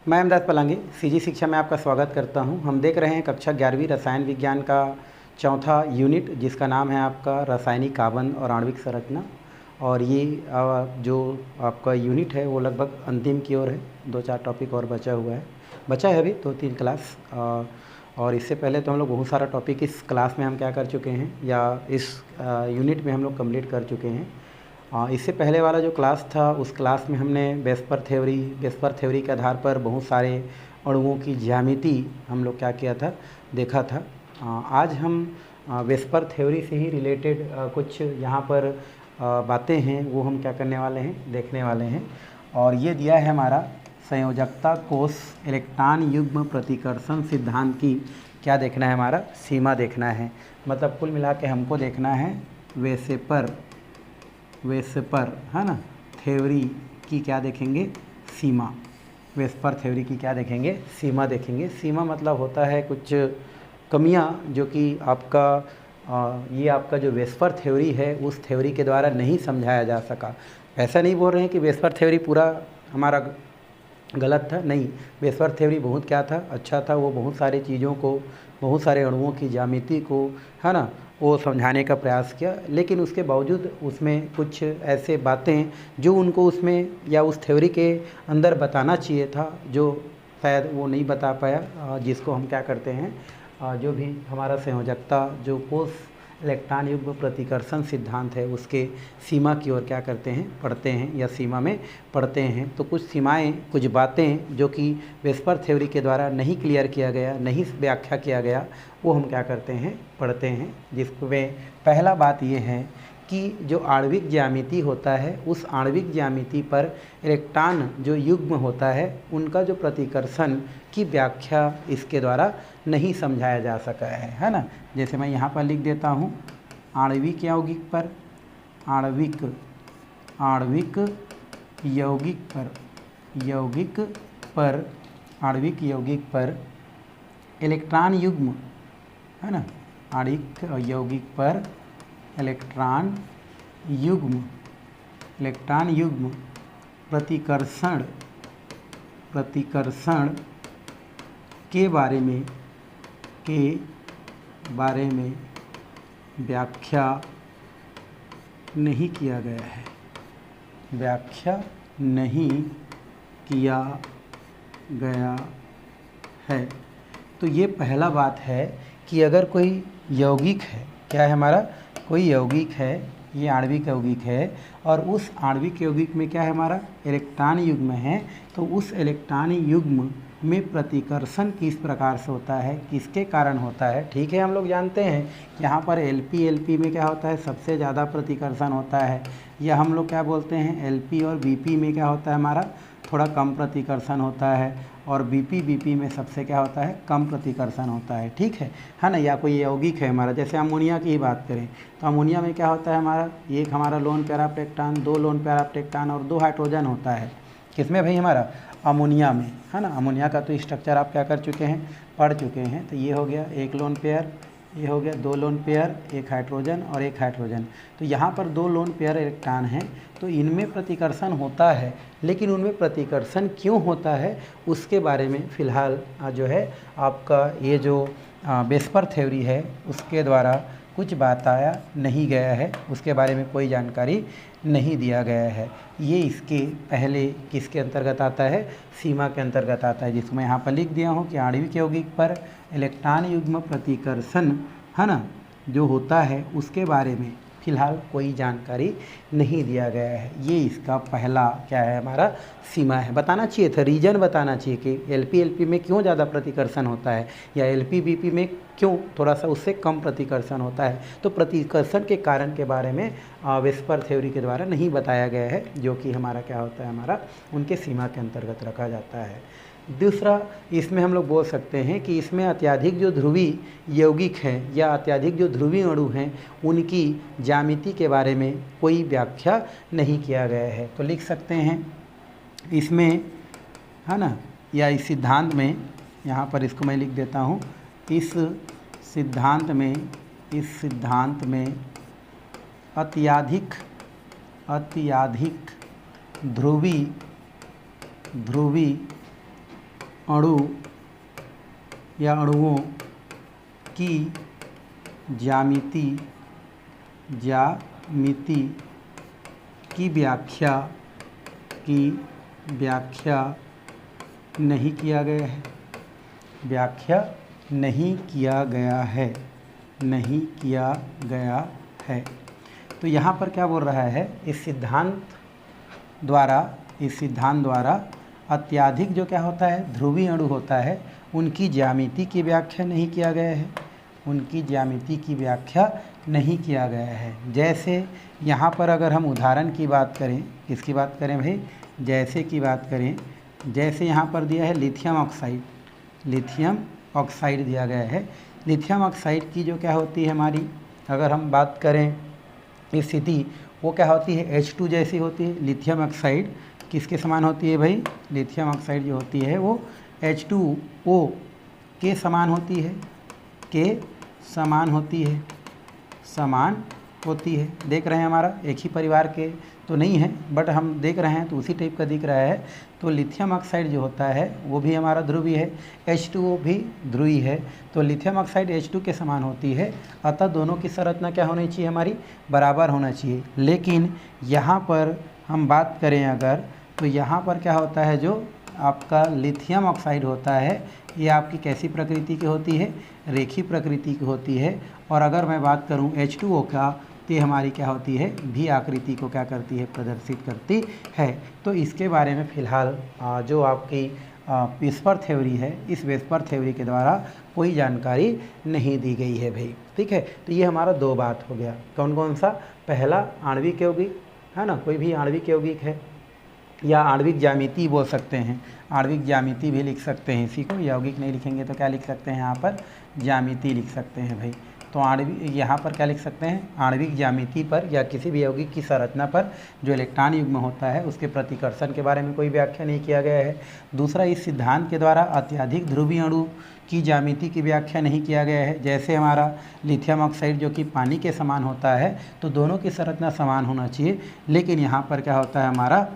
मैं अमदाद पलांगी सीजी शिक्षा में आपका स्वागत करता हूं। हम देख रहे हैं कक्षा 11वीं रसायन विज्ञान का चौथा यूनिट, जिसका नाम है आपका रासायनिक आबंध और आणविक संरचना। और ये जो आपका यूनिट है वो लगभग अंतिम की ओर है। 2-4 टॉपिक और बचा है अभी 2-3 क्लास। और इससे पहले तो हम लोग बहुत सारा टॉपिक इस क्लास में हम क्या कर चुके हैं, या इस यूनिट में हम लोग कंप्लीट कर चुके हैं। इससे पहले वाला जो क्लास था उस क्लास में हमने वेस्पर थ्योरी के आधार पर बहुत सारे अणुओं की ज्यामिति हम लोग क्या किया था, देखा था। आज हम वेस्पर थ्योरी से ही रिलेटेड कुछ यहाँ पर बातें हैं वो हम क्या करने वाले हैं, देखने वाले हैं। और ये दिया है हमारा संयोजकता कोष इलेक्ट्रॉन युग्म प्रतिकर्षण सिद्धांत की क्या देखना है, हमारा सीमा देखना है। मतलब कुल मिला के हमको देखना है वेस्पर है ना थ्योरी की क्या देखेंगे, सीमा। वेस्पर थ्योरी की क्या देखेंगे, सीमा देखेंगे। सीमा मतलब होता है कुछ कमियां जो कि ये आपका जो वेस्पर थ्योरी है उस थ्योरी के द्वारा नहीं समझाया जा सका। ऐसा नहीं बोल रहे हैं कि वेस्पर थ्योरी पूरा हमारा गलत था, नहीं। वेस्पर थ्योरी बहुत क्या था, अच्छा था। वो बहुत सारी चीज़ों को, बहुत सारे अणुओं की ज्यामिति को है ना वो समझाने का प्रयास किया, लेकिन उसके बावजूद उसमें कुछ ऐसे बातें जो उनको उसमें या उस थ्योरी के अंदर बताना चाहिए था, जो शायद वो नहीं बता पाया। जिसको हम क्या करते हैं, जो भी हमारा संयोजकता जो कोष इलेक्ट्रॉन युग्म प्रतिकर्षण सिद्धांत है उसके सीमा की ओर क्या करते हैं, पढ़ते हैं या सीमा में पढ़ते हैं। तो कुछ सीमाएं, कुछ बातें जो कि वेस्पर थ्योरी के द्वारा नहीं क्लियर किया गया, नहीं व्याख्या किया गया, वो हम क्या करते हैं, पढ़ते हैं। जिसमें पहला बात ये है कि जो आणविक ज्यामिति होता है उस आणविक ज्यामिति पर इलेक्ट्रॉन जो युग्म होता है उनका जो प्रतिकर्षण की व्याख्या इसके द्वारा नहीं समझाया जा सका है ना। जैसे मैं यहाँ पर लिख देता हूँ आणविक यौगिक पर, आणविक यौगिक पर इलेक्ट्रॉन युग्म है ना, आणविक यौगिक पर इलेक्ट्रॉन युग्म प्रतिकर्षण के बारे में व्याख्या नहीं किया गया है, व्याख्या नहीं किया गया है। तो ये पहला बात है कि अगर कोई यौगिक है, क्या है हमारा, कोई यौगिक है, ये आणविक यौगिक है, और उस आणविक यौगिक में क्या है हमारा, इलेक्ट्रॉन युग्म है, तो उस इलेक्ट्रॉन युग्म में प्रतिकर्षण किस प्रकार से होता है, किसके कारण होता है। ठीक है, हम लोग जानते हैं यहाँ पर एलपी में क्या होता है, सबसे ज़्यादा प्रतिकर्षण होता है, या हम लोग क्या बोलते हैं एलपी और बीपी में क्या होता है हमारा थोड़ा कम प्रतिकर्षण होता है, और बीपी में सबसे क्या होता है, कम प्रतिकर्षण होता है। ठीक है ना। या कोई यौगिक है हमारा, जैसे अमोनिया की ही बात करें तो अमोनिया में क्या होता है हमारा, एक हमारा लोन पैरा प्रोटेक्टान, 2 लोन पैरा प्रोटेक्टान और 2 हाइड्रोजन होता है। किसमें भाई, हमारा अमोनिया में है ना। अमोनिया का तो स्ट्रक्चर आप क्या कर चुके हैं, पढ़ चुके हैं। तो ये हो गया 1 लोन पेयर, ये हो गया 2 लोन पेयर, 1 हाइड्रोजन और 1 हाइड्रोजन। तो यहाँ पर 2 लोन पेयर इलेक्ट्रॉन हैं, तो इनमें प्रतिकर्षण होता है, लेकिन उनमें प्रतिकर्षण क्यों होता है उसके बारे में फ़िलहाल जो है आपका ये जो वेस्पर थ्योरी है उसके द्वारा कुछ बताया नहीं गया है, उसके बारे में कोई जानकारी नहीं दिया गया है। ये इसके पहले किसके अंतर्गत आता है, सीमा के अंतर्गत आता है, जिसको मैं यहाँ पर लिख दिया हूँ कि आणविक यौगिक पर इलेक्ट्रॉन युग्म प्रतिकर्षण है ना जो होता है उसके बारे में फ़िलहाल कोई जानकारी नहीं दिया गया है। ये इसका पहला क्या है, हमारा सीमा है। बताना चाहिए था, रीजन बताना चाहिए कि एलपी में क्यों ज़्यादा प्रतिकर्षण होता है, या एलपी में क्यों थोड़ा सा उससे कम प्रतिकर्षण होता है। तो प्रतिकर्षण के कारण के बारे में वेस्पर थ्योरी के द्वारा नहीं बताया गया है, जो कि हमारा क्या होता है, हमारा उनके सीमा के अंतर्गत रखा जाता है। दूसरा, इसमें हम लोग बोल सकते हैं कि इसमें अत्यधिक जो ध्रुवीय यौगिक हैं या अत्यधिक जो ध्रुवीय अणु हैं उनकी ज्यामिति के बारे में कोई व्याख्या नहीं किया गया है। तो लिख सकते हैं इसमें है ना, या इस सिद्धांत में, यहाँ पर इसको मैं लिख देता हूँ, इस सिद्धांत में अत्यधिक ध्रुवीय अणु या अणुओं की ज्यामिति की व्याख्या नहीं किया गया है। व्याख्या नहीं किया गया है, नहीं किया गया है। तो यहाँ पर क्या बोल रहा है, इस सिद्धांत द्वारा अत्याधिक जो क्या होता है, ध्रुवीय अणु होता है, उनकी ज्यामिति की व्याख्या नहीं किया गया है, उनकी ज्यामिति की व्याख्या नहीं किया गया है। जैसे यहाँ पर अगर हम उदाहरण की बात करें, किसकी बात करें भाई, जैसे की बात करें, जैसे यहाँ पर दिया है लिथियम ऑक्साइड दिया गया है। लिथियम ऑक्साइड की जो क्या होती है हमारी, अगर हम बात करें स्थिति, वो क्या होती है, H2 जैसी होती है। लिथियम ऑक्साइड किसके समान होती है भाई, लिथियम ऑक्साइड जो होती है वो H2O के समान होती है, समान होती है। देख रहे हैं हमारा एक ही परिवार के तो नहीं है, बट हम देख रहे हैं तो उसी टाइप का दिख रहा है। तो लिथियम ऑक्साइड जो होता है वो भी हमारा ध्रुवीय है, H2O भी ध्रुवीय है। तो लिथियम ऑक्साइड H2 के समान होती है, अतः दोनों की संरचना क्या होनी चाहिए हमारी, बराबर होना चाहिए। लेकिन यहाँ पर हम बात करें अगर, तो यहाँ पर क्या होता है, जो आपका लिथियम ऑक्साइड होता है ये आपकी कैसी प्रकृति की होती है, रेखीय प्रकृति की होती है। और अगर मैं बात करूं H2O का, तो ये हमारी क्या होती है, भी आकृति को क्या करती है, प्रदर्शित करती है। तो इसके बारे में फ़िलहाल जो आपकी वेस्पर थ्योरी है, इस वेस्पर थ्योरी के द्वारा कोई जानकारी नहीं दी गई है भाई, ठीक है। तो ये हमारा दो बात हो गया, कौन कौन सा, पहला आणविक यौगिक है ना, कोई भी आणविक यौगिक है या आणविक ज्यामिति बोल सकते हैं, आणविक ज्यामिति भी लिख सकते हैं इसी को, यौगिक नहीं लिखेंगे तो क्या लिख सकते हैं, यहाँ पर ज्यामिति लिख सकते हैं भाई। तो आणविक, यहाँ पर क्या लिख सकते हैं, आणविक ज्यामिति पर या किसी भी यौगिक की संरचना पर जो इलेक्ट्रॉन युग्म होता है उसके प्रतिकर्षण के बारे में कोई व्याख्या नहीं किया गया है। दूसरा, इस सिद्धांत के द्वारा अत्यधिक ध्रुवीय अणु की ज्यामिति की व्याख्या नहीं किया गया है। जैसे हमारा लिथियम ऑक्साइड जो कि पानी के समान होता है, तो दोनों की संरचना समान होना चाहिए। लेकिन यहाँ पर क्या होता है हमारा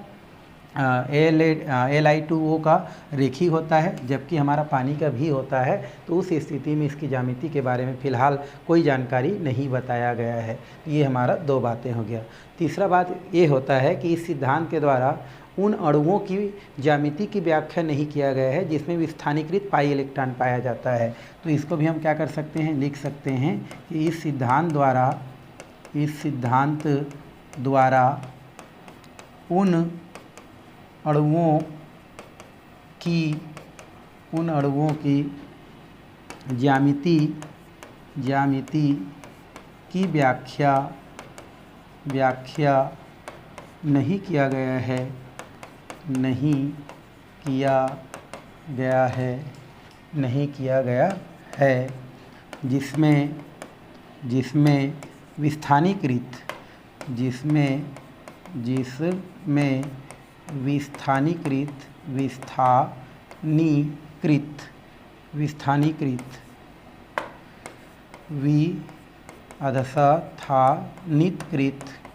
Li2O का रेखीय होता है, जबकि हमारा पानी का भी होता है। तो उस स्थिति में इसकी ज्यामिति के बारे में फ़िलहाल कोई जानकारी नहीं बताया गया है। ये हमारा दो बातें हो गया। तीसरा बात ये होता है कि इस सिद्धांत के द्वारा उन अणुओं की ज्यामिति की व्याख्या नहीं किया गया है जिसमें विस्थानीकृत पाई इलेक्ट्रॉन पाया जाता है। तो इसको भी हम क्या कर सकते हैं, लिख सकते हैं कि इस सिद्धांत द्वारा उन अणुओं की ज्यामिति की व्याख्या नहीं किया गया है, जिसमें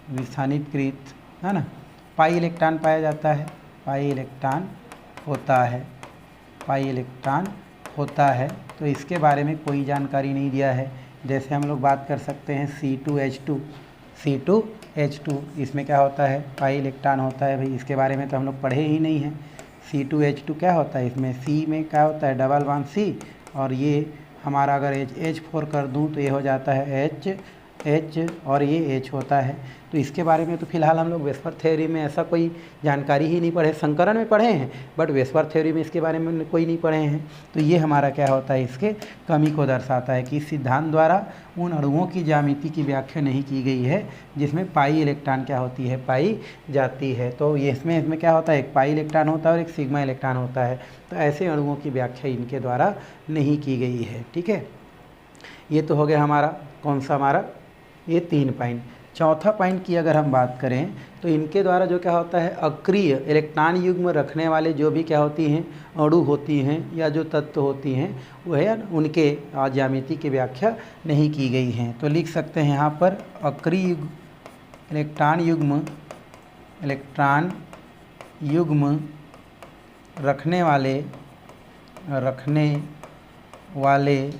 विस्थानीकृत है ना, पाई इलेक्ट्रॉन पाया जाता है, पाई इलेक्ट्रॉन होता है। तो इसके बारे में कोई जानकारी नहीं दिया है। जैसे हम लोग बात कर सकते हैं C2H2, इसमें क्या होता है, पाई इलेक्ट्रॉन होता है भाई। इसके बारे में तो हम लोग पढ़े ही नहीं हैं। C2H2 क्या होता है, इसमें C में क्या होता है, डबल बॉन्ड C, और ये हमारा अगर H4 कर दूं तो ये हो जाता है H और ये H होता है। तो इसके बारे में तो फिलहाल हम लोग वेस्पर थ्योरी में ऐसा कोई जानकारी ही नहीं पढ़े। संकरण में पढ़े हैं, बट वेस्पर थ्योरी में इसके बारे में कोई नहीं पढ़े हैं। तो ये हमारा क्या होता है, इसके कमी को दर्शाता है कि इस सिद्धांत द्वारा उन अणुओं की ज्यामिति की व्याख्या नहीं की गई है जिसमें पाई इलेक्ट्रॉन क्या होती है, पाई जाती है। तो ये इसमें क्या होता है, एक पाई इलेक्ट्रॉन होता है और एक सिग्मा इलेक्ट्रॉन होता है। तो ऐसे अणुओं की व्याख्या इनके द्वारा नहीं की गई है, ठीक है। ये तो हो गया हमारा कौन सा, हमारा ये 3 पॉइंट। चौथा पॉइंट की अगर हम बात करें तो इनके द्वारा जो क्या होता है, अक्रिय इलेक्ट्रॉन युग्म रखने वाले जो भी क्या होती हैं, अणु होती हैं या जो तत्व होती हैं, वह उनके ज्यामिति की व्याख्या नहीं की गई हैं। तो लिख सकते हैं यहाँ पर अक्रिय इलेक्ट्रॉन युग्म रखने वाले रखने वाले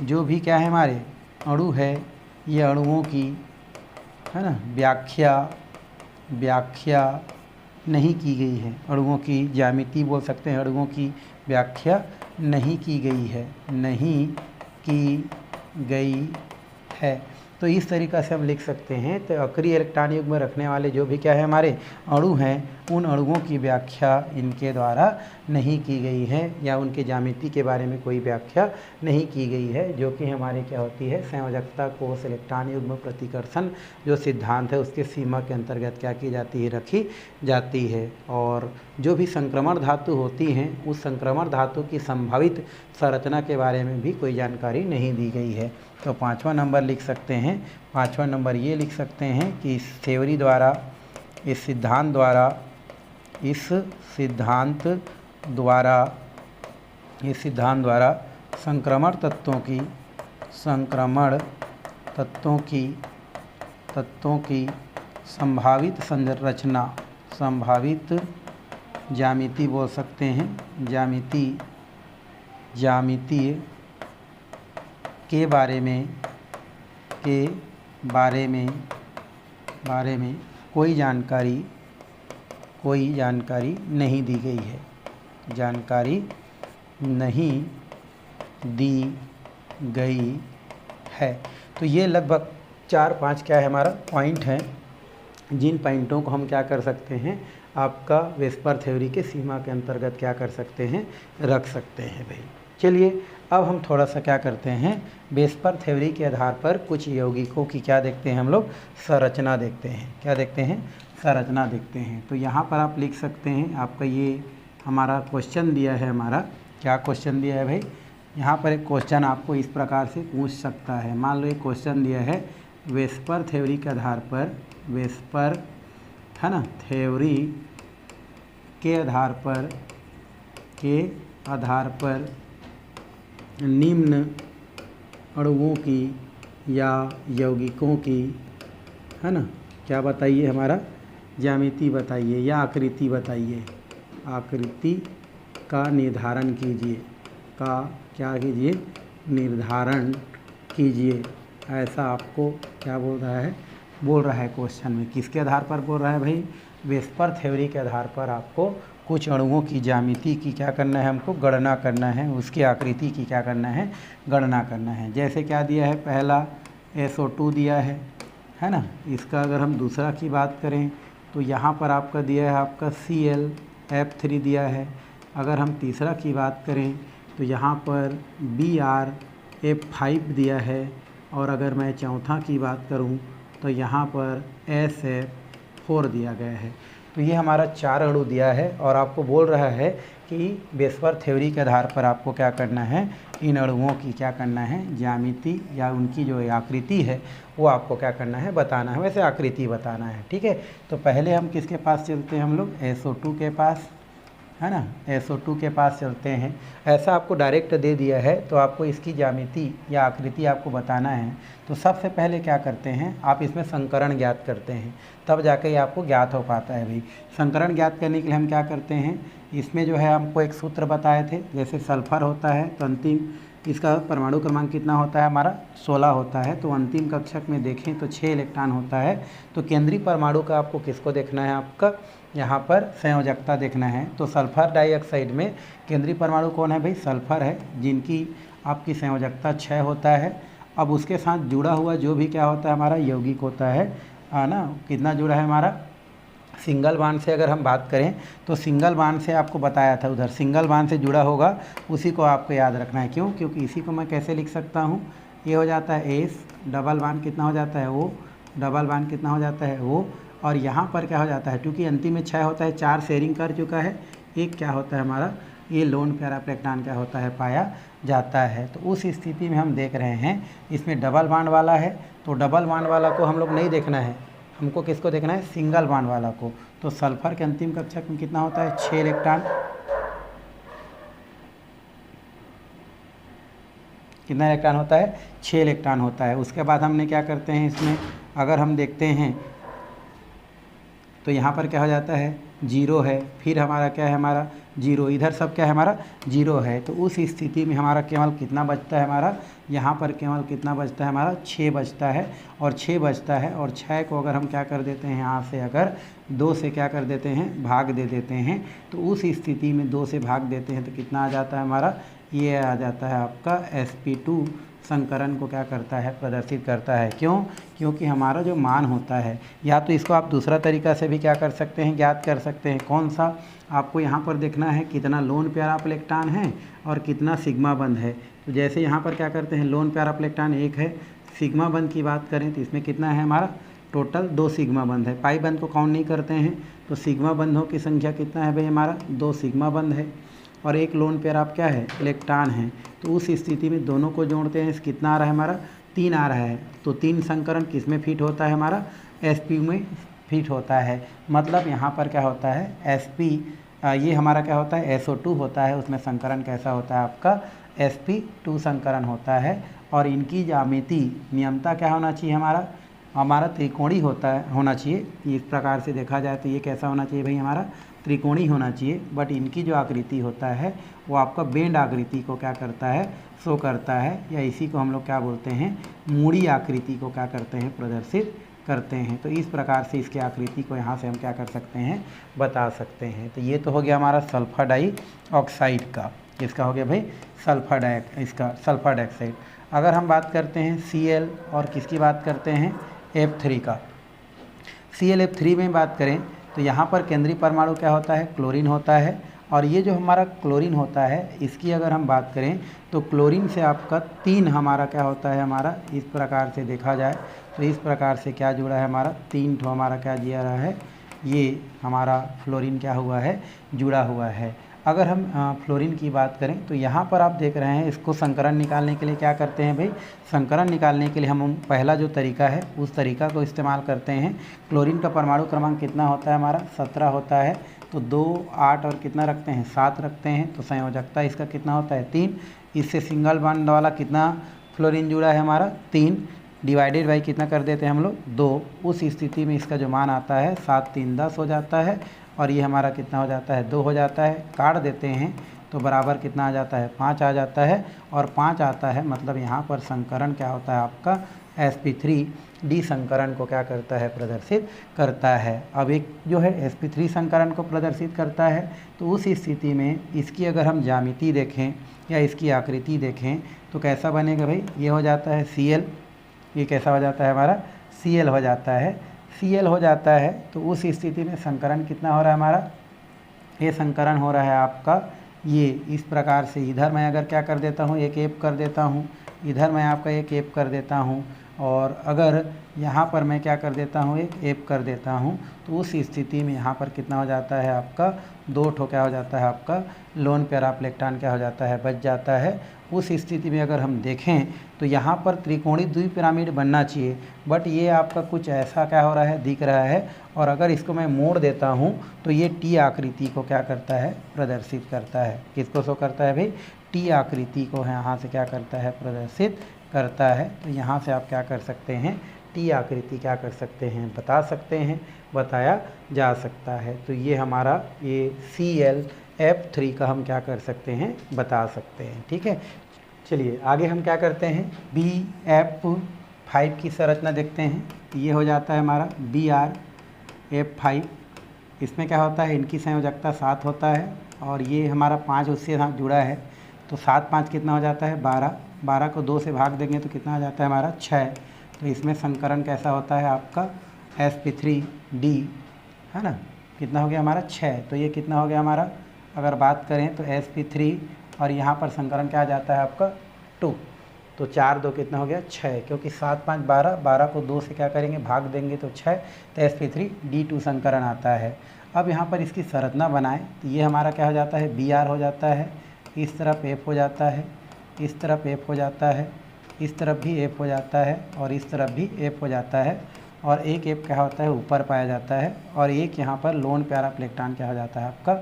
जो भी क्या है हमारे अणु है, ये अणुओं की, है ना, व्याख्या नहीं की गई है। अणुओं की ज्यामिति बोल सकते हैं, अणुओं की व्याख्या नहीं की गई है, नहीं की गई है। तो इस तरीक़ा से हम लिख सकते हैं। तो अक्रिय इलेक्ट्रॉन युग्म में रखने वाले जो भी क्या है हमारे अणु हैं, उन अणुओं की व्याख्या इनके द्वारा नहीं की गई है, या उनके ज्यामिति के बारे में कोई व्याख्या नहीं की गई है, जो कि हमारे क्या होती है, संयोजकता कोष इलेक्ट्रॉन युग्म प्रतिकर्षण जो सिद्धांत है उसके सीमा के अंतर्गत क्या की जाती है, रखी जाती है। और जो भी संक्रमण धातु होती हैं, उस संक्रमण धातु की संभावित संरचना के बारे में भी कोई जानकारी नहीं दी गई है। तो 5वां नंबर लिख सकते हैं। 5वां नंबर ये लिख सकते हैं कि इस थ्योरी द्वारा, इस सिद्धांत द्वारा संक्रमण तत्वों की संभावित संरचना, संभावित ज्यामिति बोल सकते हैं, ज्यामितीय के बारे में कोई जानकारी नहीं दी गई है, जानकारी नहीं दी गई है। तो ये लगभग 4-5 क्या है हमारा पॉइंट हैं, जिन पॉइंटों को हम क्या कर सकते हैं, आपका वेस्पर थ्योरी के सीमा के अंतर्गत क्या कर सकते हैं, रख सकते हैं भाई। चलिए अब हम थोड़ा सा क्या करते हैं, वेस्पर थ्योरी के आधार पर कुछ यौगिकों की क्या देखते हैं हम लोग, संरचना देखते हैं। क्या देखते हैं, संरचना देखते हैं। तो यहाँ पर आप लिख सकते हैं, आपका ये हमारा क्वेश्चन दिया है, हमारा क्या क्वेश्चन दिया है भाई, यहाँ पर एक क्वेश्चन आपको इस प्रकार से पूछ सकता है। मान लो एक क्वेश्चन दिया है, वेस्पर थ्योरी के आधार पर, वेस्पर है ना, थ्योरी के आधार पर निम्न अणुओं की या यौगिकों की, है ना, क्या बताइए, हमारा ज्यामिति बताइए या आकृति बताइए, आकृति का निर्धारण कीजिए, निर्धारण कीजिए। ऐसा आपको क्या बोल रहा है क्वेश्चन में। किसके आधार पर बोल रहा है भाई, वेस्पर थ्योरी के आधार पर आपको कुछ अणुओं की ज्यामिति की क्या करना है, हमको गणना करना है, उसकी आकृति की क्या करना है, गणना करना है। जैसे क्या दिया है, पहला SO2 दिया है ना। इसका अगर हम दूसरा की बात करें तो यहाँ पर आपका दिया है आपका ClF3 दिया है। अगर हम तीसरा की बात करें तो यहाँ पर BrF5 दिया है। और अगर मैं चौथा की बात करूँ तो यहाँ पर SF4 दिया गया है। तो ये हमारा 4 अणु दिया है और आपको बोल रहा है कि वेस्पर थ्योरी के आधार पर आपको क्या करना है, इन अणुओं की क्या करना है, ज्यामिति या उनकी जो आकृति है वो आपको क्या करना है, बताना है, वैसे आकृति बताना है। ठीक है, तो पहले हम किसके पास चलते हैं, हम लोग SO2 के पास, है ना, SO2 के पास चलते हैं। ऐसा आपको डायरेक्ट दे दिया है तो आपको इसकी ज्यामिति या आकृति आपको बताना है। तो सबसे पहले क्या करते हैं, आप इसमें संकरण ज्ञात करते हैं, तब जाके ये आपको ज्ञात हो पाता है भाई। संकरण ज्ञात करने के लिए हम क्या करते हैं, इसमें जो है हमको एक सूत्र बताए थे, जैसे सल्फर होता है तो अंतिम इसका परमाणु क्रमांक कितना होता है, हमारा 16 होता है। तो अंतिम कक्षक में देखें तो 6 इलेक्ट्रॉन होता है। तो केंद्रीय परमाणु का आपको किसको देखना है, आपका यहाँ पर संयोजकता देखना है। तो सल्फर डाइऑक्साइड में केंद्रीय परमाणु कौन है भाई, सल्फर है, जिनकी आपकी संयोजकता 6 होता है। अब उसके साथ जुड़ा हुआ जो भी क्या होता है, हमारा यौगिक होता है ना, कितना जुड़ा है हमारा, सिंगल बांड से अगर हम बात करें तो सिंगल बांड से आपको बताया था, उधर सिंगल बांड से जुड़ा होगा, उसी को आपको याद रखना है। क्यों, क्योंकि इसी को मैं कैसे लिख सकता हूँ, ये हो जाता है S, डबल बांड कितना हो जाता है O, डबल बांड कितना हो जाता है O, और यहाँ पर क्या हो जाता है, क्योंकि अंतिम में 6 होता है, 4 शेयरिंग कर चुका है, एक क्या होता है हमारा, ये लोन प्यारा इलेक्ट्रॉन क्या होता है, पाया जाता है। तो उस स्थिति में हम देख रहे हैं इसमें डबल बांड वाला है, तो डबल बांड वाला को हम लोग नहीं देखना है, हमको किसको देखना है, सिंगल बांड वाला को। तो सल्फर के अंतिम कक्षक में कितना होता है, 6 इलेक्ट्रॉन, कितना इलेक्ट्रॉन होता है, 6 इलेक्ट्रॉन होता है। उसके बाद हमने क्या करते हैं, इसमें अगर हम देखते हैं तो यहाँ पर क्या हो जाता है 0 है, फिर हमारा क्या है हमारा 0, इधर सब क्या है हमारा 0 है। तो उस स्थिति में हमारा केवल कितना बचता है हमारा, यहाँ पर केवल कितना बचता है हमारा 6 बचता है, और 6 बचता है, और 6 को अगर हम क्या कर देते हैं यहाँ से अगर 2 से क्या कर देते हैं भाग दे देते हैं, तो उस स्थिति में 2 से भाग देते हैं तो कितना आ जाता है हमारा, ये आ जाता है आपका sp2 संकरण को क्या करता है प्रदर्शित करता है। क्यों? क्योंकि हमारा जो मान होता है, या तो इसको आप दूसरा तरीका से भी क्या कर सकते हैं ज्ञात कर सकते हैं। कौन सा? आपको यहाँ पर देखना है कितना लोन प्यारा इलेक्ट्रॉन है और कितना सिग्मा बंध है। तो जैसे यहाँ पर क्या करते हैं लोन प्यारा इलेक्ट्रॉन 1 है, सिग्मा बंध की बात करें तो इसमें कितना है हमारा टोटल 2 सिग्मा बंध है। पाई बंध को काउंट नहीं करते हैं, तो सिग्मा बंधों की संख्या कितना है भाई हमारा 2 सिग्मा बंध है, और एक लोन पेयर आप क्या है इलेक्ट्रॉन है। तो उस स्थिति में दोनों को जोड़ते हैं, कितना आ रहा है हमारा 3 आ रहा है। तो 3 संकरण किस में फिट होता है हमारा sp में फिट होता है। मतलब यहाँ पर क्या होता है sp ये हमारा क्या होता है SO2 होता है, उसमें संकरण कैसा होता है आपका sp2 संकरण होता है। और इनकी ज्यामिति नियमता क्या होना चाहिए हमारा त्रिकोणी होना चाहिए। इस प्रकार से देखा जाए तो ये कैसा होना चाहिए भाई हमारा त्रिकोणी होना चाहिए। बट इनकी जो आकृति होता है वो आपका बेंड आकृति को क्या करता है शो करता है, या इसी को हम लोग क्या बोलते हैं मूड़ी आकृति को क्या करते हैं प्रदर्शित करते हैं। तो इस प्रकार से इसकी आकृति को यहाँ से हम क्या कर सकते हैं बता सकते हैं। तो ये तो हो गया हमारा सल्फर डाइऑक्साइड का, इसका हो गया भाई सल्फर डाइऑक्साइड। अगर हम बात करते हैं Cl और किसकी बात करते हैं F3 का, ClF3 में बात करें तो यहाँ पर केंद्रीय परमाणु क्या होता है क्लोरीन होता है। और ये जो हमारा क्लोरीन होता है इसकी अगर हम बात करें तो क्लोरीन से आपका 3 हमारा क्या होता है हमारा इस प्रकार से देखा जाए तो इस प्रकार से क्या जुड़ा है हमारा 3 ठो हमारा क्या दिया रहा है, ये हमारा फ्लोरीन क्या हुआ है जुड़ा हुआ है। अगर हम फ्लोरीन की बात करें तो यहाँ पर आप देख रहे हैं इसको संकरण निकालने के लिए क्या करते हैं भाई, संकरण निकालने के लिए हम पहला जो तरीका है उस तरीका को इस्तेमाल करते हैं। क्लोरीन का परमाणु क्रमांक कितना होता है हमारा 17 होता है, तो 2 8 और कितना रखते हैं 7 रखते हैं, तो संयोजकता इसका कितना होता है 3। इससे सिंगल बॉन्ड वाला कितना फ्लोरीन जुड़ा है हमारा 3, डिवाइडेड बाई कितना कर देते हैं हम लोग 2। उस स्थिति में इसका जो मान आता है 7 3 10 हो जाता है, और ये हमारा कितना हो जाता है 2 हो जाता है। काट देते हैं तो बराबर कितना आ जाता है 5 आ जाता है, और 5 आता है मतलब यहाँ पर संकरण क्या होता है आपका sp3d संकरण को क्या करता है प्रदर्शित करता है। अब एक जो है sp3 संकरण को प्रदर्शित करता है, तो उस स्थिति में इसकी अगर हम ज्यामिति देखें या इसकी आकृति देखें तो कैसा बनेगा भाई, ये हो जाता है Cl, ये कैसा हो जाता है हमारा Cl हो जाता है, Cl हो जाता है। तो उस स्थिति में संकरण कितना हो रहा है हमारा, ये संकरण हो रहा है आपका ये इस प्रकार से। इधर मैं अगर क्या कर देता हूँ एक एप कर देता हूँ, इधर मैं आपका एक एप कर देता हूँ, और अगर यहाँ पर मैं क्या कर देता हूँ एक एप कर देता हूँ, तो उस स्थिति में यहाँ पर कितना हो जाता है आपका 2 ठो क्या हो जाता है आपका लोन प्यारा इलेक्ट्रॉन क्या हो जाता है बच जाता है। उस स्थिति में अगर हम देखें तो यहाँ पर त्रिकोणीय द्विपिरामिड बनना चाहिए, बट ये आपका कुछ ऐसा क्या हो रहा है दिख रहा है। और अगर इसको मैं मोड़ देता हूँ तो ये टी आकृति को क्या करता है प्रदर्शित करता है। किसको शो करता है भाई, टी आकृति को यहाँ से क्या करता है प्रदर्शित करता है। तो यहाँ से आप क्या कर सकते हैं टी आकृति क्या कर सकते हैं बता सकते हैं, बताया जा सकता है। तो ये हमारा ये ClF3 का हम क्या कर सकते हैं बता सकते हैं। ठीक है, चलिए आगे हम क्या करते हैं BF5 की संरचना देखते हैं। ये हो जाता है हमारा BrF5, इसमें क्या होता है इनकी संयोजकता 7 होता है, और ये हमारा 5 उससे साथ जुड़ा है, तो 7 5 कितना हो जाता है 12, 12 को 2 से भाग देंगे तो कितना आ जाता है हमारा 6। तो इसमें संकरण कैसा होता है आपका sp3d है ना, कितना हो गया हमारा 6। तो ये कितना हो गया हमारा, अगर बात करें तो sp3 और यहाँ पर संकरण क्या आ जाता है आपका 2, तो 4 2 कितना हो गया 6, क्योंकि 7 5 12, 12 को 2 से क्या करेंगे भाग देंगे तो 6, तो sp3d2 संकरण आता है। अब यहाँ पर इसकी संरचना बनाएं तो ये हमारा क्या हो जाता है Br हो जाता है, इस तरफ F हो जाता है, इस तरफ F हो जाता है, इस तरफ भी F हो जाता है, और इस तरफ भी F हो जाता है, और एक F क्या होता है ऊपर पाया जाता है, और एक यहाँ पर लोन प्यारा इलेक्ट्रॉन क्या हो जाता है आपका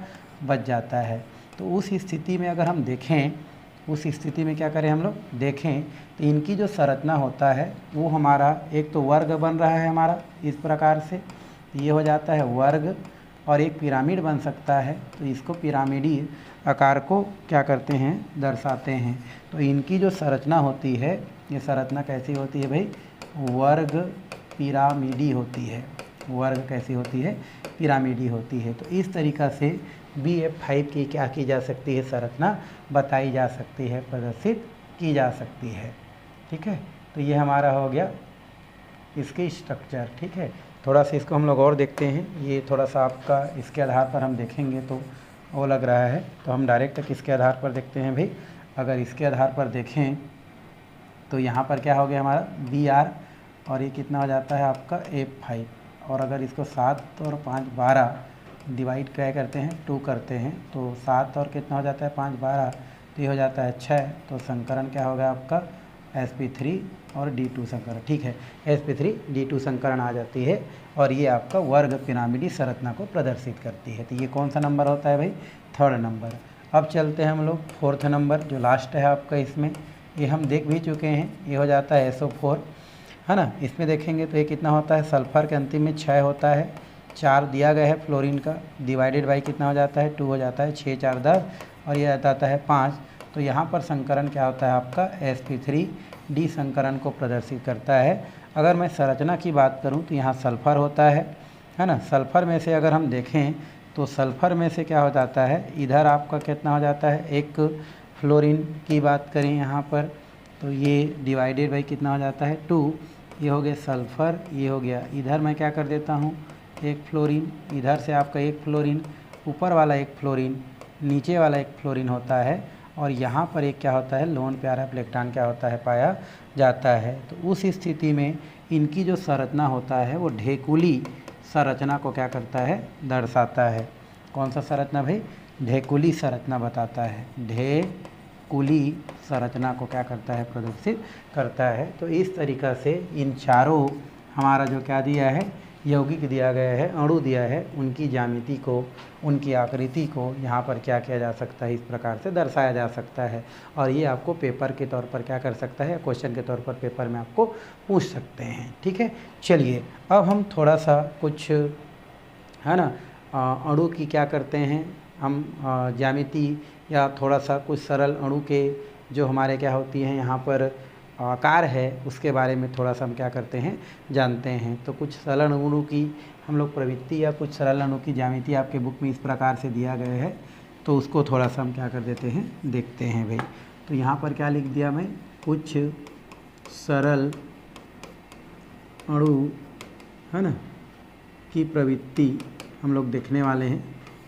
बच जाता है। तो उस स्थिति में अगर हम देखें, उस स्थिति में क्या करें हम लोग देखें तो इनकी जो संरचना होता है वो हमारा एक तो वर्ग बन रहा है हमारा इस प्रकार से, तो ये हो जाता है वर्ग, और एक पिरामिड बन सकता है, तो इसको पिरामिडी आकार को क्या करते हैं, दर्शाते हैं। तो इनकी जो संरचना होती है, ये संरचना कैसी होती है भाई, वर्ग पिरामिडी होती है। वर्ग कैसी होती है, पिरामिडी होती है। तो इस तरीक़ा से BF5 की क्या की जा सकती है, संरचना बताई जा सकती है, प्रदर्शित की जा सकती है। ठीक है, तो ये हमारा हो गया इसकी स्ट्रक्चर। ठीक है, थोड़ा सा इसको हम लोग और देखते हैं। ये थोड़ा सा आपका इसके आधार पर हम देखेंगे तो वो लग रहा है, तो हम डायरेक्ट किसके आधार पर देखते हैं भाई। अगर इसके आधार पर देखें तो यहाँ पर क्या हो गया हमारा BR, और ये कितना हो जाता है आपका F5। और अगर इसको 7 और 5 12 डिवाइड क्या करते हैं, 2 करते हैं, तो 7 और कितना हो जाता है 5 12, तो ये हो जाता है 6। तो संकरण क्या होगा आपका sp3 और D2 संकरण। ठीक है, sp3 D2 संकरण आ जाती है, और ये आपका वर्ग पिरामिडी संरचना को प्रदर्शित करती है। तो ये कौन सा नंबर होता है भाई, 3rd नंबर। अब चलते हैं हम लोग 4th नंबर, जो लास्ट है आपका। इसमें ये हम देख भी चुके हैं, ये हो जाता है SO4, है ना। इसमें देखेंगे तो ये कितना होता है, सल्फर के अंतिम में 6 होता है, 4 दिया गया है फ्लोरीन का, डिवाइडेड बाई कितना हो जाता है 2 हो जाता है, 6 4 10, और ये आता है 5। तो यहाँ पर संकरण क्या होता है आपका sp3D संकरण को प्रदर्शित करता है। अगर मैं संरचना की बात करूँ तो यहाँ सल्फ़र होता है ना। सल्फ़र में से अगर हम देखें तो सल्फ़र में से क्या हो जाता है, इधर आपका कितना हो जाता है, एक फ्लोरीन की बात करें यहाँ पर तो ये डिवाइडेड बाई कितना हो जाता है 2, ये हो गया सल्फ़र, ये हो गया। इधर मैं क्या कर देता हूँ, एक फ्लोरीन, इधर से आपका एक फ्लोरीन, ऊपर वाला एक फ्लोरीन, नीचे वाला एक फ्लोरीन होता है, और यहाँ पर एक क्या होता है, लोन प्यारा इलेक्ट्रॉन क्या होता है, पाया जाता है। तो उस स्थिति में इनकी जो संरचना होता है वो ढेकुली संरचना को क्या करता है, दर्शाता है। कौन सा संरचना भाई, ढेकुली संरचना बताता है, ढेकुली संरचना को क्या करता है, प्रदर्शित करता है। तो इस तरीक़ा से इन चारों हमारा जो क्या दिया है, यौगिक दिया गया है, अणु दिया है, उनकी ज्यामिति को, उनकी आकृति को यहाँ पर क्या किया जा सकता है, इस प्रकार से दर्शाया जा सकता है। और ये आपको पेपर के तौर पर क्या कर सकता है, क्वेश्चन के तौर पर पेपर में आपको पूछ सकते हैं। ठीक है, चलिए अब हम थोड़ा सा कुछ है ना अणु की क्या करते हैं हम, ज्यामिति या थोड़ा सा कुछ सरल अणु के जो हमारे क्या होती हैं यहाँ पर आकार है, उसके बारे में थोड़ा सा हम क्या करते हैं, जानते हैं। तो कुछ सरल अणु की हम लोग प्रवृत्ति या कुछ सरल अणु की ज्यामिति आपके बुक में इस प्रकार से दिया गया है, तो उसको थोड़ा सा हम क्या कर देते हैं, देखते हैं भाई। तो यहाँ पर क्या लिख दिया मैं, कुछ सरल अणु है ना की प्रवृत्ति हम लोग देखने वाले हैं।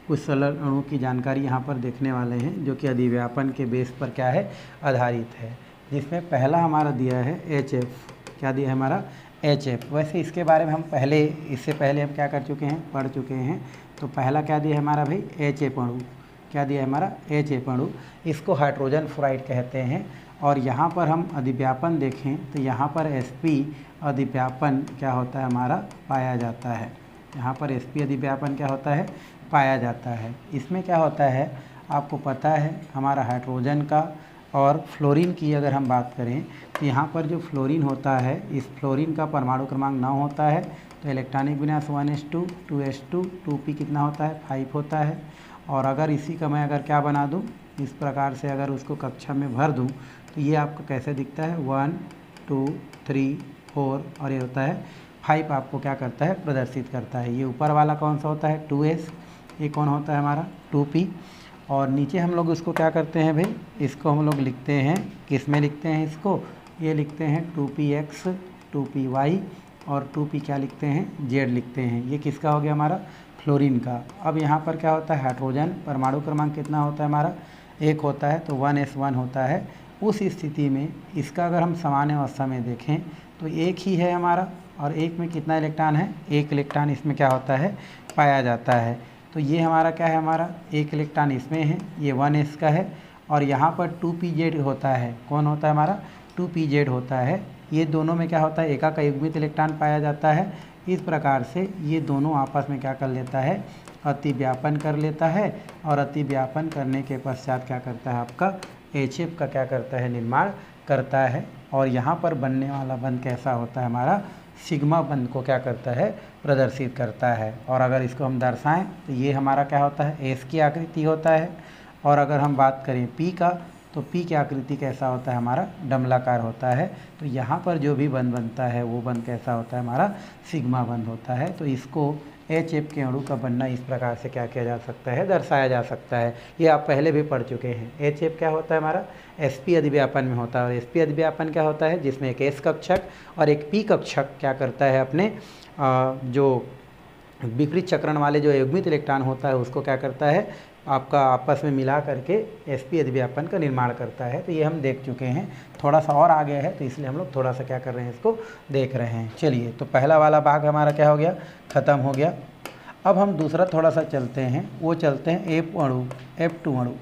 कुछ सरल अणु की जानकारी यहाँ पर देखने वाले हैं, जो कि अधिव्यापन के बेस पर क्या है, आधारित है। जिसमें पहला हमारा दिया है HF, क्या दिया है हमारा HF। वैसे इसके बारे में हम पहले, इससे पहले हम क्या कर चुके हैं, पढ़ चुके हैं। तो पहला क्या दिया है हमारा भाई, HF अणु, क्या दिया है हमारा HF अणु। इसको हाइड्रोजन फ्लोराइड कहते हैं। और यहाँ पर हम अधिव्यापन देखें तो यहाँ पर sp अधिव्यापन क्या होता है हमारा, पाया जाता है। यहाँ पर sp अधिव्यापन क्या होता है, पाया जाता है। इसमें क्या होता है आपको पता है, हमारा हाइड्रोजन का और फ्लोरीन की अगर हम बात करें तो यहाँ पर जो फ्लोरीन होता है, इस फ्लोरीन का परमाणु क्रमांक 9 होता है। तो इलेक्ट्रॉनिक विन्यास 1s2 2s2 2p कितना होता है, 5 होता है। और अगर इसी का मैं अगर क्या बना दूँ, इस प्रकार से अगर उसको कक्षा में भर दूँ तो ये आपको कैसे दिखता है, 1 2 3 4 और ये होता है 5 आपको क्या करता है, प्रदर्शित करता है। ये ऊपर वाला कौन सा होता है, 2s, ये कौन होता है हमारा 2p। और नीचे हम लोग उसको क्या करते हैं भाई, इसको हम लोग लिखते हैं, किस में लिखते हैं इसको, ये लिखते हैं 2px 2py और 2p क्या लिखते हैं, z लिखते हैं। ये किसका हो गया हमारा, फ्लोरीन का। अब यहाँ पर क्या होता है, हाइड्रोजन परमाणु क्रमांक कितना होता है हमारा, 1 होता है, तो 1s1 होता है। उस स्थिति में इसका अगर हम सामान्य अवस्था में देखें तो एक ही है हमारा, और एक में कितना इलेक्ट्रॉन है, 1 इलेक्ट्रॉन इसमें क्या होता है, पाया जाता है। तो ये हमारा क्या है, हमारा 1 इलेक्ट्रॉन इसमें है, ये 1s का है। और यहाँ पर 2pz होता है, कौन होता है हमारा, 2pz होता है। ये दोनों में क्या होता है, एका का युग्मित इलेक्ट्रॉन पाया जाता है। इस प्रकार से ये दोनों आपस में क्या कर लेता है, अतिव्यापन कर लेता है। और अतिव्यापन करने के पश्चात क्या करता है, आपका HF का क्या करता है, निर्माण करता है। और यहाँ पर बनने वाला बंध कैसा होता है हमारा, सिग्मा बंध को क्या करता है, प्रदर्शित करता है। और अगर इसको हम दर्शाएं तो ये हमारा क्या होता है, एस की आकृति होता है। और अगर हम बात करें पी का, तो पी की आकृति कैसा होता है, हमारा डमलाकार होता है। तो यहाँ पर जो भी बंध बनता है वो बंध कैसा होता है, हमारा सिग्मा बंध होता है। तो इसको HF के अणु का बनना इस प्रकार से क्या किया जा सकता है, दर्शाया जा सकता है। ये आप पहले भी पढ़ चुके हैं। HF क्या होता है, हमारा sp अधिव्यापन में होता है। और sp अधिव्यापन क्या होता है, जिसमें एक s कक्षक और एक p कक्षक क्या करता है, अपने जो विपरीत चक्रण वाले जो युग्मित इलेक्ट्रॉन होता है उसको क्या करता है, आपका आपस में मिला करके sp अधिव्यापन का निर्माण करता है। तो ये हम देख चुके हैं, थोड़ा सा और आगे है तो इसलिए हम लोग थोड़ा सा क्या कर रहे हैं, इसको देख रहे हैं। चलिए, तो पहला वाला भाग हमारा क्या हो गया, ख़त्म हो गया। अब हम दूसरा थोड़ा सा चलते हैं, वो चलते हैं F2 अणु,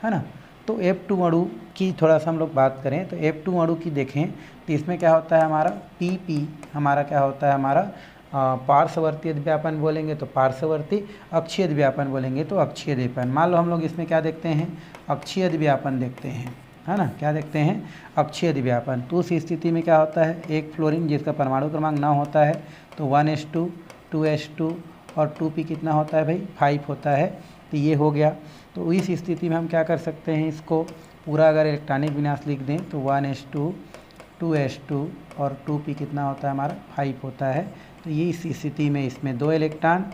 है ना। तो F2 अणु की थोड़ा सा हम लोग बात करें तो F2 अणु की देखें तो इसमें क्या होता है, हमारा PP हमारा क्या होता है, हमारा पार्श्ववर्ती अधिव्यापन बोलेंगे तो पार्श्ववर्ती, अक्षीय अधिव्यापन बोलेंगे तो अक्षीय अधिव्यापन। मान लो हम लोग इसमें क्या देखते हैं, अक्षीय अधिव्यापन देखते हैं, है ना, क्या देखते हैं, अक्षीय अधिव्यापन। तो उस स्थिति में क्या होता है, एक फ्लोरीन जिसका परमाणु क्रमांक 9 होता है तो 1s2 2s2 और 2p कितना होता है भाई, 5 होता है। तो ये हो गया। तो इस स्थिति में हम क्या कर सकते हैं, इसको पूरा अगर इलेक्ट्रॉनिक विन्यास लिख दें तो 1s2 2s2 और 2p कितना होता है, हमारा 5 होता है। तो ये इस स्थिति में इसमें 2 इलेक्ट्रॉन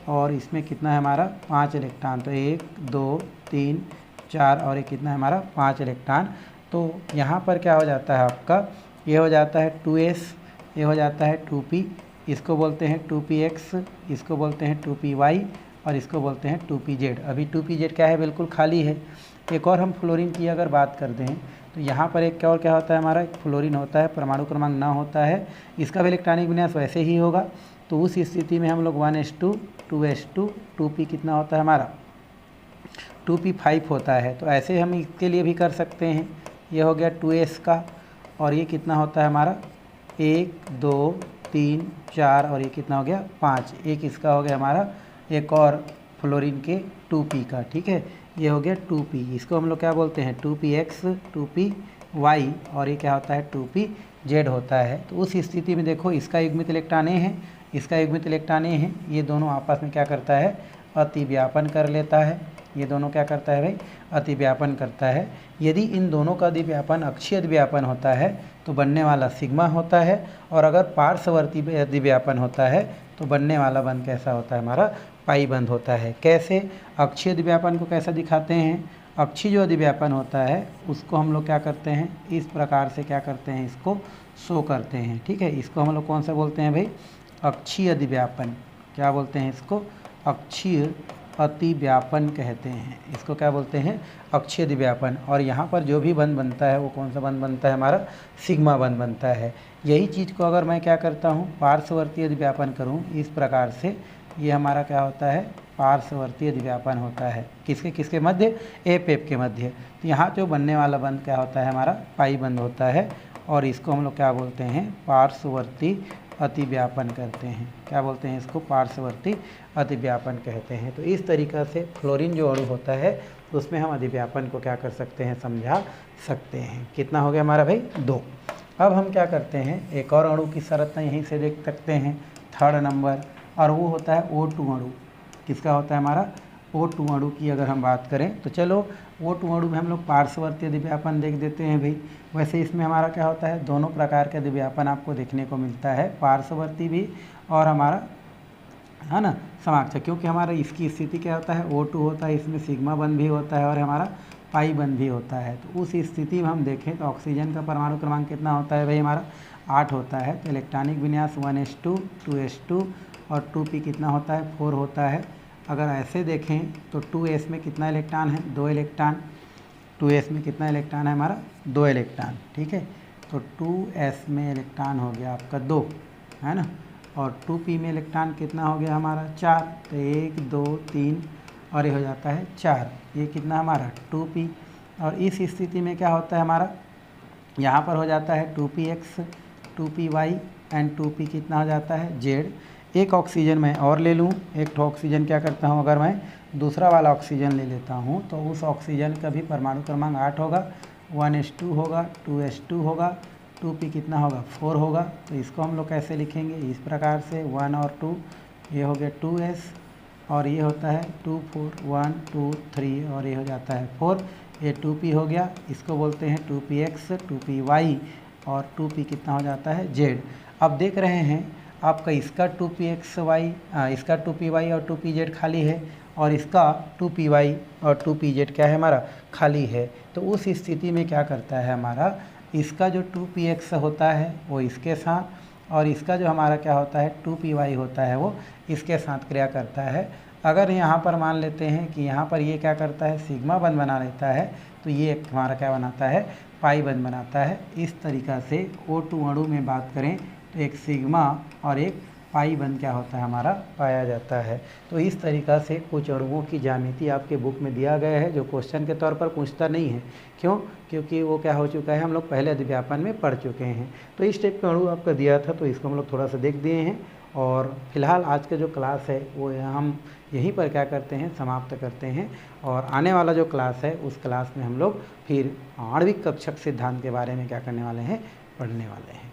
और इसमें कितना है, हमारा 5 इलेक्ट्रॉन। तो 1 2 3 4 और ये कितना है, हमारा 5 इलेक्ट्रॉन। तो यहाँ पर क्या हो जाता है आपका, ये हो जाता है 2s, ये हो जाता है 2p, इसको बोलते हैं 2px, इसको बोलते हैं 2py और इसको बोलते हैं 2pz। अभी 2pz क्या है, बिल्कुल खाली है। एक और हम फ्लोरीन की अगर बात कर दें तो यहाँ पर एक और क्या होता है, हमारा एक फ्लोरीन होता है, परमाणु क्रमांक 9 होता है, इसका भी इलेक्ट्रॉनिक विन्यास वैसे ही होगा। तो उस स्थिति में हम लोग 1s2 2s2 2p कितना होता है, हमारा 2p5 होता है। तो ऐसे हम इसके लिए भी कर सकते हैं, ये हो गया 2s का और ये कितना होता है, हमारा 1 2 3 4 और ये कितना हो गया 5। एक इसका हो गया हमारा एक और फ्लोरीन के 2p का, ठीक है, ये हो गया 2p। इसको हम लोग क्या बोलते हैं, 2px 2py और ये क्या होता है 2pz होता है। तो उस स्थिति में देखो इसका युग्मित इलेक्ट्रॉन ए है, इसका युग्मित इलेक्ट्रॉन ए है, ये दोनों आपस में क्या करता है, अतिव्यापन कर लेता है। ये दोनों क्या करता है भाई, अतिव्यापन करता है। यदि इन दोनों का अधिव्यापन अक्षीय अधिव्यापन होता है तो बनने वाला सिग्मा होता है, और अगर पार्श्ववर्ती अधिव्यापन होता है तो बनने वाला बंध कैसा होता है, हमारा पाई बंध होता है। कैसे, अक्षीय अधिव्यापन को कैसे दिखाते हैं, अक्षीय जो अधिव्यापन होता है उसको हम लोग क्या करते हैं, इस प्रकार से क्या करते हैं, इसको शो करते हैं, ठीक है। इसको हम लोग कौन सा बोलते हैं भाई, अक्षीय अधिव्यापन। क्या बोलते हैं इसको, अक्षीय अतिव्यापन कहते हैं। इसको क्या बोलते हैं, अक्षीय अधिव्यापन। और यहाँ पर जो भी बंध बनता है वो कौन सा बंध बनता है, हमारा सिग्मा बंध बनता है। यही चीज़ को अगर मैं क्या करता हूँ, पार्श्ववर्ती अधिव्यापन करूँ इस प्रकार से, ये हमारा क्या होता है, पार्श्ववर्ती अधिव्यापन होता है। किसके किसके मध्य, एफ के मध्य। तो यहाँ जो बनने वाला बंध क्या होता है, हमारा पाई बंध होता है। और इसको हम लोग क्या बोलते हैं, पार्श्ववर्ती अतिव्यापन करते हैं। क्या बोलते हैं इसको, पार्श्ववर्ती अतिव्यापन कहते हैं। तो इस तरीक़ा से फ्लोरीन जो अणु होता है उसमें हम अधिव्यापन को क्या कर सकते हैं, समझा सकते हैं। कितना हो गया हमारा भाई, 2। अब हम क्या करते हैं, एक और अणु की संरचना यहीं से देख सकते हैं, 3rd नंबर, और वो होता है O2 अणु। किसका होता है, हमारा O2 अणु की अगर हम बात करें तो चलो O2 अणु में हम लोग पार्श्ववर्ती अधिव्यापन देख देते हैं भाई। वैसे इसमें हमारा क्या होता है, दोनों प्रकार के अधिव्यापन आपको देखने को मिलता है, पार्श्ववर्ती भी और हमारा, है ना, समाक्षक। क्योंकि हमारा इसकी स्थिति क्या होता है, O2 होता है, इसमें सिग्मा बंध भी होता है और हमारा पाई बंध भी होता है। तो उस स्थिति में हम देखें तो ऑक्सीजन का परमाणु क्रमांक कितना होता है भाई, हमारा 8 होता है। तो इलेक्ट्रॉनिक विन्यास 1s2 2s2 और 2p कितना होता है, 4 होता है। अगर ऐसे देखें तो 2s में कितना इलेक्ट्रॉन है, 2 इलेक्ट्रॉन। 2s में कितना इलेक्ट्रॉन है, हमारा 2 इलेक्ट्रॉन, ठीक है। तो 2s में इलेक्ट्रॉन हो गया आपका 2, है ना। और 2p में इलेक्ट्रॉन कितना हो गया हमारा, 4। तो 1 2 3 और ये हो जाता है 4। ये कितना हमारा 2p। और इस स्थिति में क्या होता है हमारा, यहाँ पर हो जाता है 2px 2py एंड 2p कितना हो जाता है z। एक ऑक्सीजन मैं और ले लूँ, एक ऑक्सीजन क्या करता हूँ, अगर मैं दूसरा वाला ऑक्सीजन ले लेता हूँ तो उस ऑक्सीजन का भी परमाणु क्रमांक 8 होगा, 1s2 होगा, 2s2 होगा, 2p कितना होगा 4 होगा। तो इसको हम लोग कैसे लिखेंगे, इस प्रकार से 1 और 2, ये हो गया 2s और ये होता है 2 4 1 2 3 और ये हो जाता है 4, ये 2p हो गया। इसको बोलते हैं 2px 2py और 2p कितना हो जाता है z। अब देख रहे हैं आपका इसका 2pxy इसका 2py और 2pz खाली है और इसका 2py और 2pz क्या है हमारा खाली है। तो उस स्थिति में क्या करता है हमारा, इसका जो 2px होता है वो इसके साथ और इसका जो हमारा क्या होता है 2py होता है वो इसके साथ क्रिया करता है। अगर यहाँ पर मान लेते हैं कि यहाँ पर ये क्या करता है सिग्मा बंध बना लेता है, तो ये हमारा क्या बनाता है पाई बंध बनाता है। इस तरीक़ा से O2 अणु में बात करें तो एक सिग्मा और एक पाई बंध क्या होता है हमारा पाया जाता है। तो इस तरीक़ा से कुछ अणुओं की ज्यामिति आपके बुक में दिया गया है, जो क्वेश्चन के तौर पर पूछता नहीं है। क्यों? क्योंकि वो क्या हो चुका है, हम लोग पहले अध्यापन में पढ़ चुके हैं। तो इस टाइप का अणु आपका दिया था, तो इसको हम लोग थोड़ा सा देख दिए हैं। और फिलहाल आज का जो क्लास है वो हम यहीं पर क्या करते हैं समाप्त करते हैं। और आने वाला जो क्लास है उस क्लास में हम लोग फिर आणविक कक्षक सिद्धांत के बारे में क्या करने वाले हैं, पढ़ने वाले हैं।